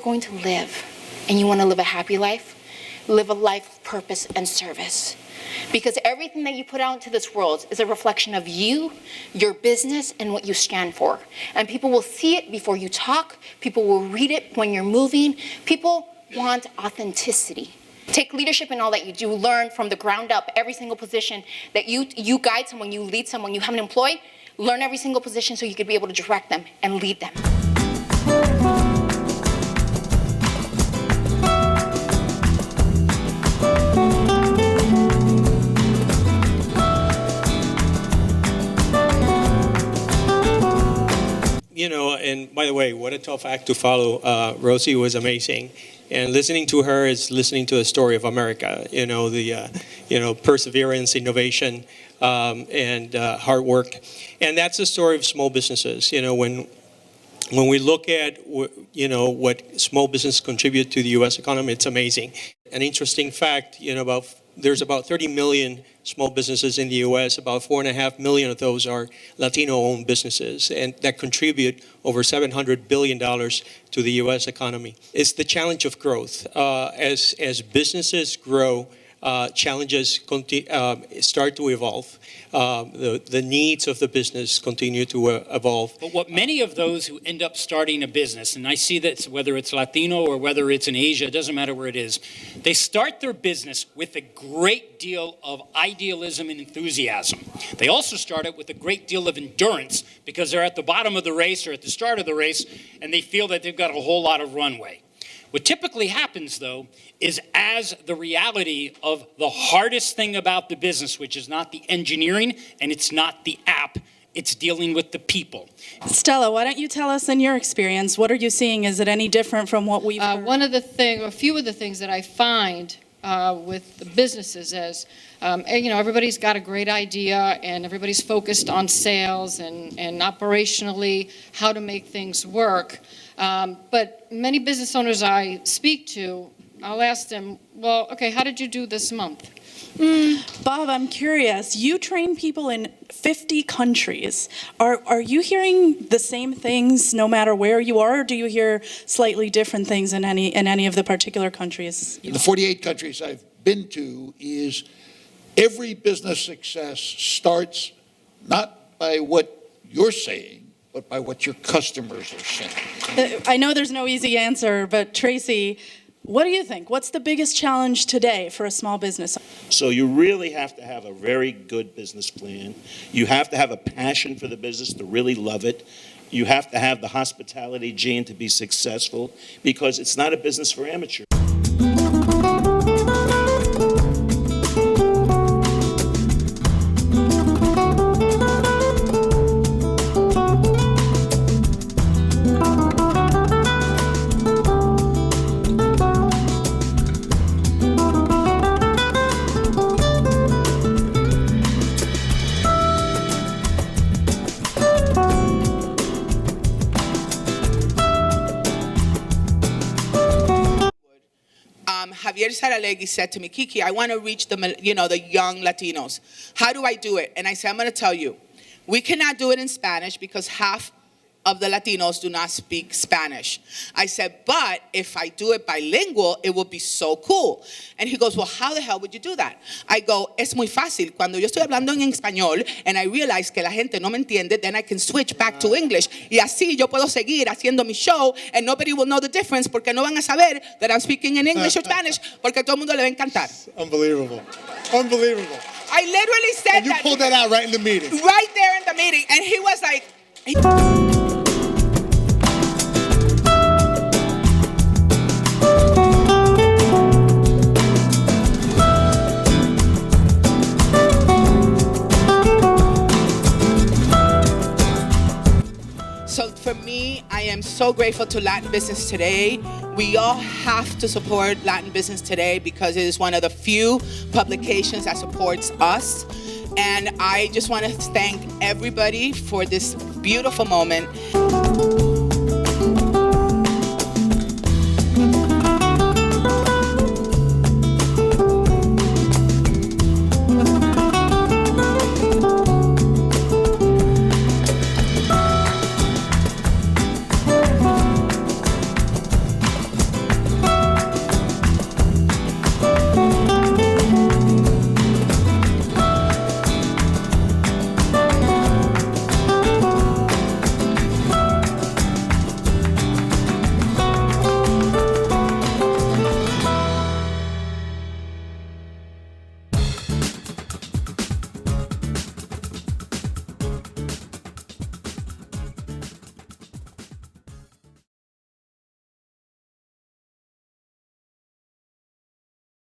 going to live and you want to live a happy life, live a life of purpose and service. Because everything that you put out into this world is a reflection of you, your business, and what you stand for. And people will see it before you talk. People will read it when you're moving. People want authenticity. Take leadership in all that you do. Learn from the ground up every single position that you guide someone, you lead someone, you have an employee. Learn every single position so you could be able to direct them and lead them. You know, and by the way, what a tough act to follow. Rosie was amazing. And listening to her is listening to the story of America. You know, the perseverance, innovation, and hard work. And that's the story of small businesses. You know, when we look at, what small businesses contribute to the U.S. economy, it's amazing. An interesting fact, there's about 30 million small businesses in the U.S. About 4.5 million of those are Latino-owned businesses, and that contribute over $700 billion to the U.S. economy. It's the challenge of growth. As businesses grow, challenges start to evolve. The needs of the business continue to evolve. But what many of those who end up starting a business, and I see that whether it's Latino or whether it's in Asia, it doesn't matter where it is, they start their business with a great deal of idealism and enthusiasm. They also start it with a great deal of endurance because they're at the bottom of the race or at the start of the race, and they feel that they've got a whole lot of runway. What typically happens, though, is as the reality of the hardest thing about the business, which is not the engineering and it's not the app, it's dealing with the people. Stella, why don't you tell us in your experience, what are you seeing? Is it any different from what we've heard? A few of the things that I find with the businesses is, everybody's got a great idea and everybody's focused on sales and operationally how to make things work. But many business owners I speak to, I'll ask them, well, okay, how did you do this month? Bob, I'm curious. You train people in 50 countries. Are you hearing the same things no matter where you are, or do you hear slightly different things in any of the particular countries? In the 48 countries I've been to, is every business success starts not by what you're saying, but by what your customers are saying. I know there's no easy answer, but Tracy, what do you think? What's the biggest challenge today for a small business? So you really have to have a very good business plan. You have to have a passion for the business to really love it. You have to have the hospitality gene to be successful, because it's not a business for amateurs. Javier Saralegui said to me, Kiki, I want to reach the young Latinos. How do I do it? And I said, I'm going to tell you. We cannot do it in Spanish because half of the Latinos do not speak Spanish. I said, but if I do it bilingual, it will be so cool. And he goes, well, how the hell would you do that? I go, es muy fácil. Cuando yo estoy hablando en español and I realize que la gente no me entiende, then I can switch back to English. Y así yo puedo seguir haciendo mi show and nobody will know the difference porque no van a saber that I'm speaking in English or Spanish porque todo el mundo le va a encantar. Unbelievable. Unbelievable. I literally said and you pulled that out right in the meeting. Right there in the meeting. And he was like... So for me, I am so grateful to Latin Business Today. We all have to support Latin Business Today because it is one of the few publications that supports us. And I just want to thank everybody for this beautiful moment.